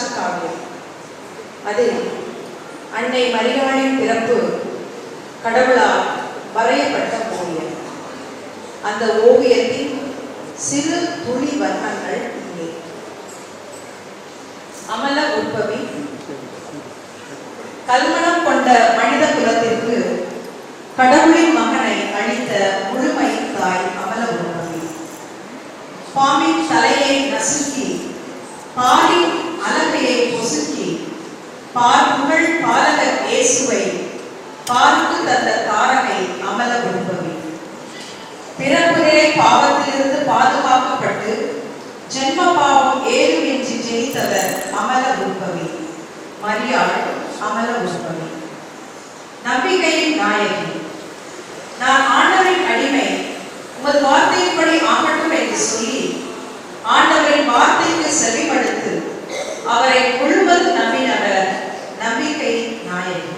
வரலாற்று காவியம். அதில் அன்னை மரியாளின் பிறப்பு கடவுளால் வரையப்பட்ட ஓவியம். அந்த ஓவியத்தின் சிறு துளி வர்ணங்கள் இங்கே. அமல உற்பவி. கல்மணம் கொண்ட மனித குலத்திற்கு கடவுளின் மகனை அளித்த முழுமையின் தாய் அமல உற்பவி. பாம்பின் தலையை நசுக்கி பாலின் அலகையை பொசுக்கி பார்ப்புகள் பாலகர் இயேசுவை பார்த்து தந்த தாரகை அமல உற்பவி. பிறப்புநிலை பாவத்திலிருந்து பாதுகாக்கப்பட்டு ஜென்ம பாவம் ஏதுமின்றி ஜெயித்தவர் அமல உற்பவி. மரியாள் அமல உற்பவி. நம்பிக்கையின் நாயகி. நான் ஆண்டவரின் அடிமை, உமது வார்த்தையின்படி ஆகட்டும் என்று சொல்லி ஆண்டவரின் வார்த்தைக்கு செவிமடுத்து அவரை முழுவதும் நம்பினவர் நம்பிக்கையின் நாயகி.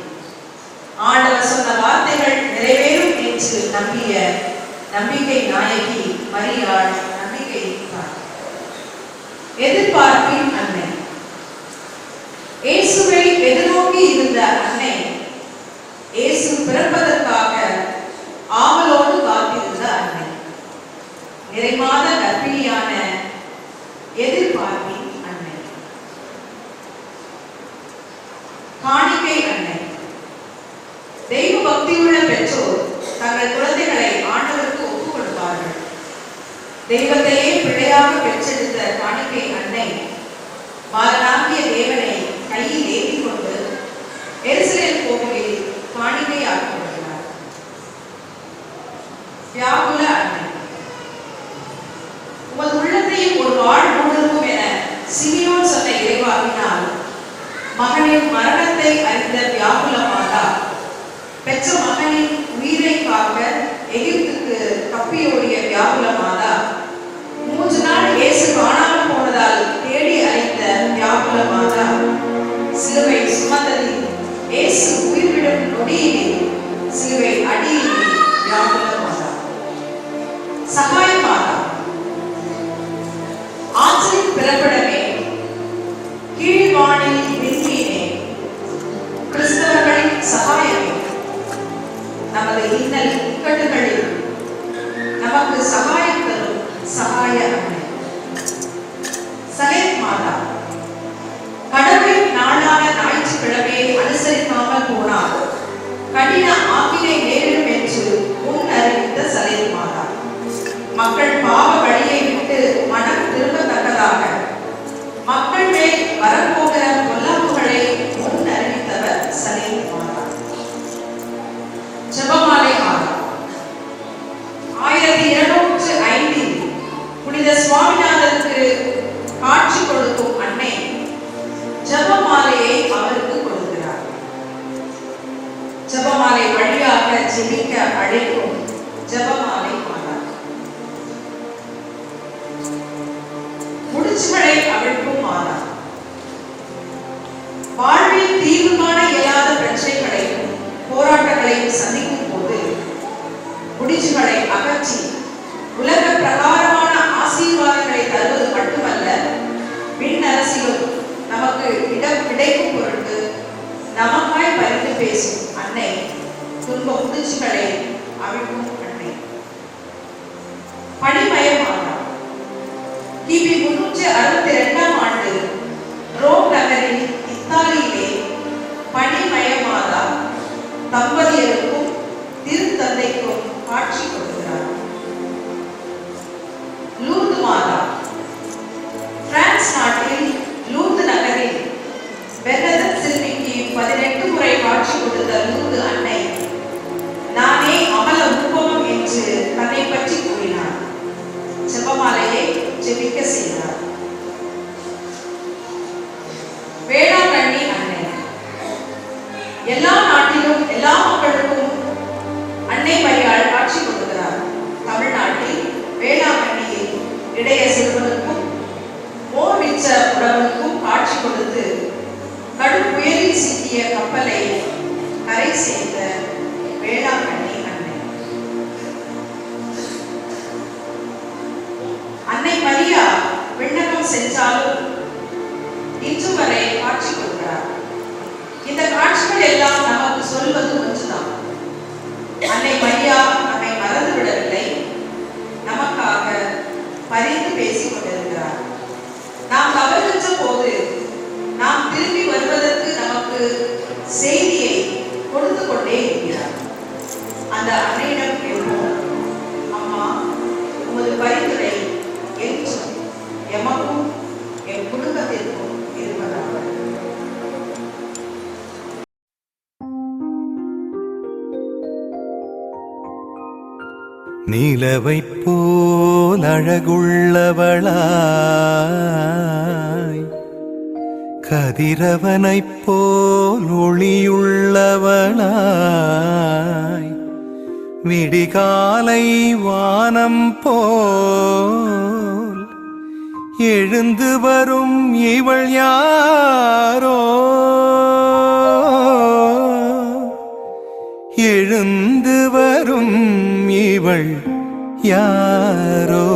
ஆண்டவர் சொன்ன வார்த்தைகள் நிறைவேறும் என்று நம்பிய நம்பிக்கை நாயகி மரியாள் நம்பிக்கையின் தாய். எதிர்பார்ப்பின் அன்னை. இயேசுவை எதிர்நோக்கி இருந்த அன்னை இயேசு பிறப்பதற்காக ஆவலோடு காத்திருந்த அன்னை. நிறைமாத கர்ப்பிணியான எதிர்பார்ப்பின் அன்னை. காணிக்கை அன்னை. தெய்வ பக்தியுள்ள பெற்றோர் தங்கள் குழந்தைகளை ஆண்டவருக்கு ஒப்புக் கொடுப்பார்கள். தெய்வத்தையே பிள்ளையாக பெற்றெடுத்த காணிக்கை அன்னை மாறனாகிய தேவனை கையில் ஏற்றிக் கொண்டு எருசலேம் கோவிலில் காணிக்கையாக்கப்படுகிறார். வியாகுல அன்னை. உமது உள்ளத்தையும் ஒரு வாழ் மூடுக்கும் என சிமியோன் சொன்ன இறைவாக்கினால் மகனின் மரணத்தை அறிந்த வியாகுல மாதா பெற்ற மகனின் உயிரை காக்க எகிப்துக்கு தப்பியோடிய வியாகுல மாதா 3 நாள் இயேசு காணாமல் போனதால் தேடி அழைத்த வியாகுல மாதா சிலுவை சுமந்ததில் இயேசு உயிர்விடும் நொடியிலே சிலுவை அடியில் வியாகுல மாதா. சகாய மாதா. ஆற்றின் பிறப்பிடமே, கீழ்வானில் விண்மீனே, கிறிஸ்தவர்களின் சகாயமே, நமது இன்னல் இக்கட்டுகளில் நமக்கு சகாயம் தரும் சகாய அன்னை. சலேத் மாதா. கடவுளின் நாளான ஞாயிற்றுக்கிழமையை அனுசரிக்காமல் போனால் கடின ஆக்கினை நேரிடும் என்று முன் அறிவித்த சலேத் மாதா. மக்கள் பாவ வழியை விட்டு மனம் திரும்பத்தக்கதாக மக்கள் மேல் வரப்போகிற பொல்லாப்புகளை முன் அறிவித்தவர் சலேத் மாதா. ஜெபமாலை மாதா. 1205 புனித சுவாமிநாதருக்கு காட்சி கொடுக்கும் அன்னை ஜெபமாலையை அவருக்கு கொடுக்கிறார். ஜெபமாலை வழியாக ஜெபிக்க அழைக்கும் ஜெபமாலை மாதா. முடிச்சுகளை அவிழ்க்கும் மாதா. வாழ்வில் தீர்வு காண இயலாத பிரச்சனைகளையும் போராட்டங்களையும் சந்திக்கும் போது முடிச்சுகளை அகற்றி உலக பிரகாரமான ஆசீர்வாதங்களை தருவது மட்டுமல்ல, விண்ணரசிலும் நமக்கு இடம் கிடைக்கும் பொருட்டு நமக்காய் பரிந்து பேசும் அன்னை துன்ப முடிச்சுகளை அவிழ்க்கும் அன்னை. பணிமயமாதா. கிபி 362ஆம் ஆண்டு ரோம் நகரில் இத்தாலியிலே பணிமயமாதா தம்பதியருக்கும் திருத்தந்தைக்கும் காட்சி கொடுக்கிறார். லூர்து மாதா. பிரான்ஸ் நாட்டில் லூர்து நகரில் பெர்னதத் சில்விக்கு 18 முறை காட்சி கொடுத்த லூர்து அன்னை நானே அமல உருவம் என்று தன்னை பற்றி கூறினார். ஜெபமாலையை ஜெபிக்க செய்தார். வேளாங்கண்ணி அன்னை. எல்லா நாட்டிலும் எல்லா மக்களுக்கும் அன்னை மரியாள் காட்சி கொடுக்கிறார். தமிழ்நாட்டில் வேளாங்கண்ணியில் இடைய சிறுவனுக்கும் மோர்விச்ச உறவுக்கும் காட்சி கொடுத்து கடும் புயலில் சிக்கிய கப்பலை கரை சேர்ந்த வேளாங்கண்ணி அன்னை. அன்னை மரியா விண்ணகம் சென்றாலும் இன்று வரை காட்சி கொடுக்கிறார். இந்த காட்சிகள் எல்லாம் நமக்கு சொல்வது ஒன்றுதான். அன்னை மரியா நம்மை மறந்து விடவில்லை, நமக்காக பரிந்து பேசிக் கொண்டிருக்கிறார். நாம் தவறுகின்ற போது நாம் திரும்பி வருவதற்கு நமக்கு செய்தியை கொடுத்து கொண்டே இருக்கிறார். அந்த அன்னையிடம் கேட்போம், அம்மா, உமது பரிந்துரை என்றும் எமக்கும் என் குடும்பத்திற்கும் இருப்பதாக. நிலவைப் போல் அழகுள்ளவளாய், கதிரவனைப் போல் ஒளியுள்ளவளாய், விடிகாலை வானம் போல் எழுந்து வரும் இவள் யாரோ, எழுந்து வரும் இவள் யாரோ.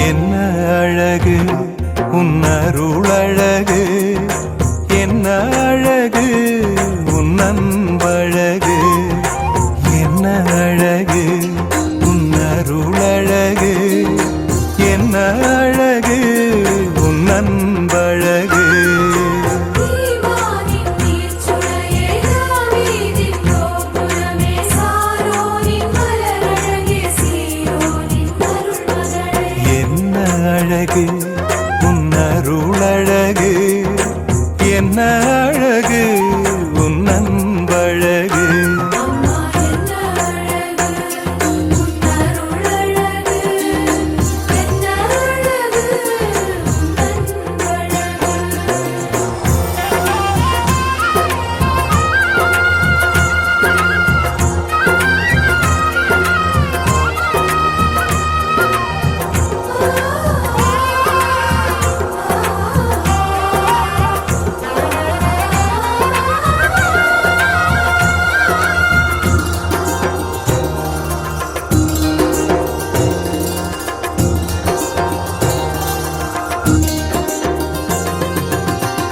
என்ன அழகு உன் அருளழகு, என்ன அழகு உன் அன்பழகு, என்ன அழகு உன் அருளழகு, என்ன அழகு உன் அன்பழகு. அழகு உன் அருளழகு, என்ன அழகு உன் அன்பழகு.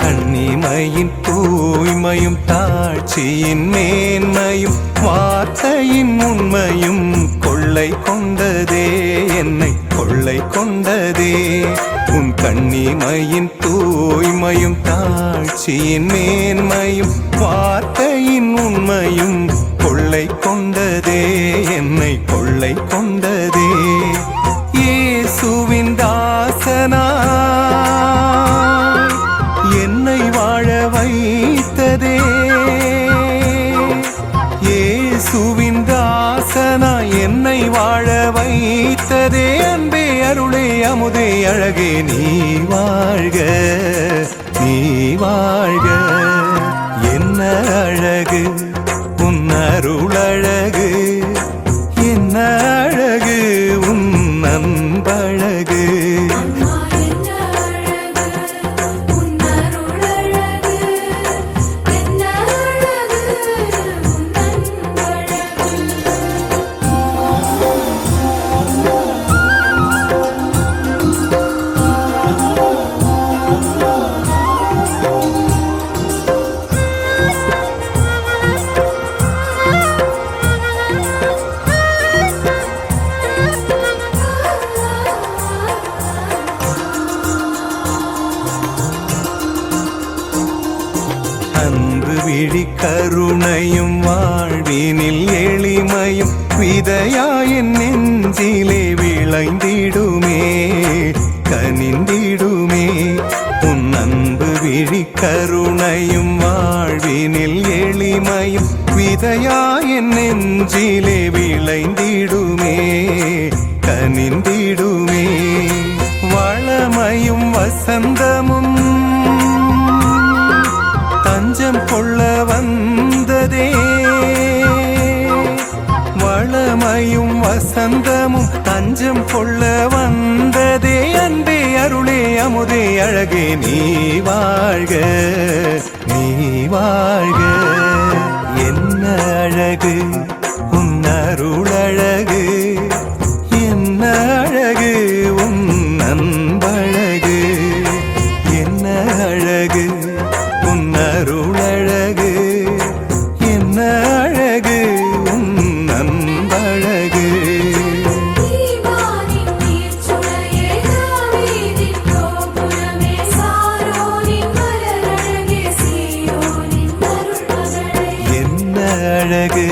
கண்ணிமையின் தூய்மையும் தாட்சியின் மேன்மையும் வார்த்தையின் உண்மையும் கொள்ளை கொண்டதே, என்னை கொள்ளை கொண்டதே. உன் கண்ணிமையின் தூய்மையும் தாட்சியின் மேன்மையும் வார்த்தையின் உண்மையும் கொள்ளை கொண்டதே, என்னை கொள்ளை கொண்டதே. இயேசுவின் தாசனா என்னை வாழ வைத்ததே, இயேசுவின் தாசனா என்னை வாழ வைத்ததே. அன்பே அருளே அமுதே அழகே நீ வாழ்க, நீ வாழ்க. என்ன அழகு உன் அருளழகு, என்ன அழகு உன் அன்பழகு. அன்பு விழி கருணையும் வாழ்வினில் எளிமையும் விதையாயின் நெஞ்சிலே விளைந்திடுமே, கனிந்திடுமே. உன் அன்பு விழி கருணையும் வாழ்வி வாழ்வினில் எளிமையும் விதையாயின் நெஞ்சிலே விளைந்திடுமே கனிந்திடுமே. வளமையும் வசந்தமும் தஞ்சம் கொள்ள வந்ததே, வளமையும் வசந்தமும் தஞ்சம் கொள்ள வந்ததே. அன்பே அருளே அமுதே அழகே நீ வாழ்க நீ வாழ்க. என்ன அழகு உன் அருளழகு, என்ன அழகு உன் அன்பழகு, என்ன அழகு உன் அருளழகு, என்ன அழகு உன் அன்பழகு. என்ன அழகு